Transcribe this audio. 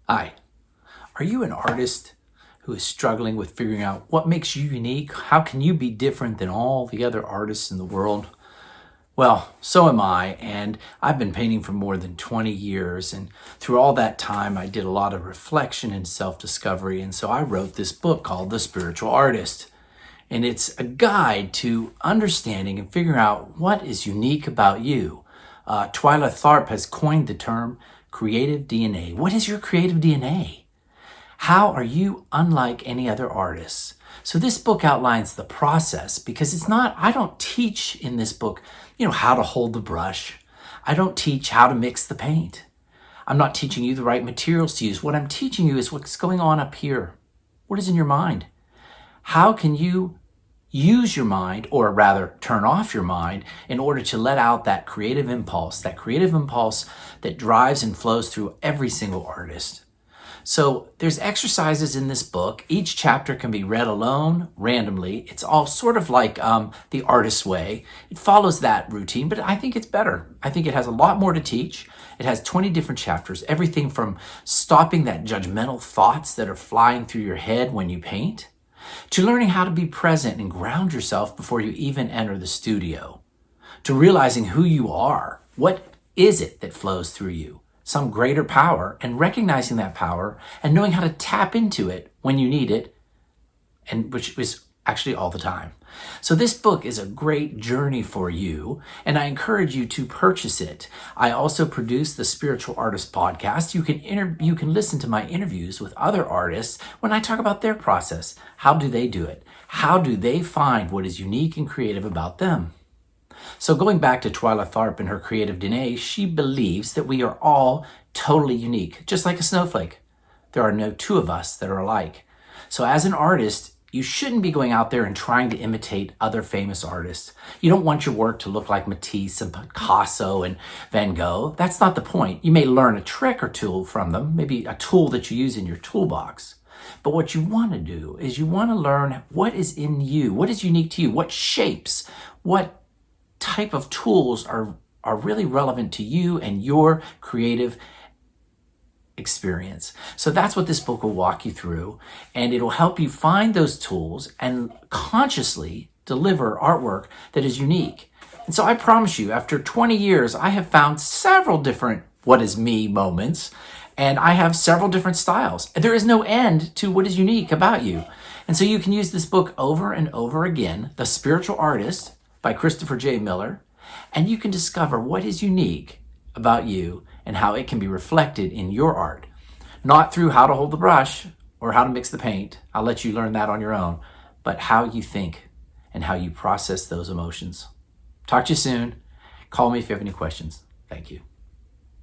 Hi, are you an artist who is struggling with figuring out what makes you unique? How can you be different than all the other artists in the world? Well, so am I, and I've been painting for more than 20 years, and through all that time, I did a lot of reflection and self-discovery, and so I wrote this book called The Spiritual Artist. And it's a guide to understanding and figuring out what is unique about you. Twyla Tharp has coined the term creative DNA. What is your creative DNA? How are you unlike any other artists? So this book outlines the process because I don't teach in this book, how to hold the brush. I don't teach how to mix the paint. I'm not teaching you the right materials to use. What I'm teaching you is what's going on up here. What is in your mind? How can you use your mind, or rather turn off your mind, in order to let out that creative impulse that drives and flows through every single artist? So there's exercises in this book. Each chapter can be read alone, randomly. It's all sort of like The Artist's Way. It follows that routine, but I think it's better. I think it has a lot more to teach. It has 20 different chapters, everything from stopping that judgmental thoughts that are flying through your head when you paint, to learning how to be present and ground yourself before you even enter the studio, to realizing who you are. What is it that flows through you? Some greater power, and recognizing that power and knowing how to tap into it when you need it, and which is actually all the time. So this book is a great journey for you, and I encourage you to purchase it. I also produce the Spiritual Artist podcast. You can listen to my interviews with other artists when I talk about their process. How do they do it? How do they find what is unique and creative about them? So going back to Twyla Tharp and her creative DNA, she believes that we are all totally unique, just like a snowflake. There are no two of us that are alike. So as an artist, you shouldn't be going out there and trying to imitate other famous artists. You don't want your work to look like Matisse and Picasso and Van Gogh. That's not the point. You may learn a trick or two from them, maybe a tool that you use in your toolbox. But what you want to do is you want to learn what is in you, what is unique to you, what shapes, what type of tools are really relevant to you and your creative experience. So that's what this book will walk you through, and it'll help you find those tools and consciously deliver artwork that is unique. And so I promise you, after 20 years, I have found several different what is me moments, and I have several different styles. There is no end to what is unique about you. And so you can use this book over and over again, The Spiritual Artist by Christopher J. Miller, and you can discover what is unique about you and how it can be reflected in your art. Not through how to hold the brush or how to mix the paint. I'll let you learn that on your own, but how you think and how you process those emotions. Talk to you soon. Call me if you have any questions. Thank you.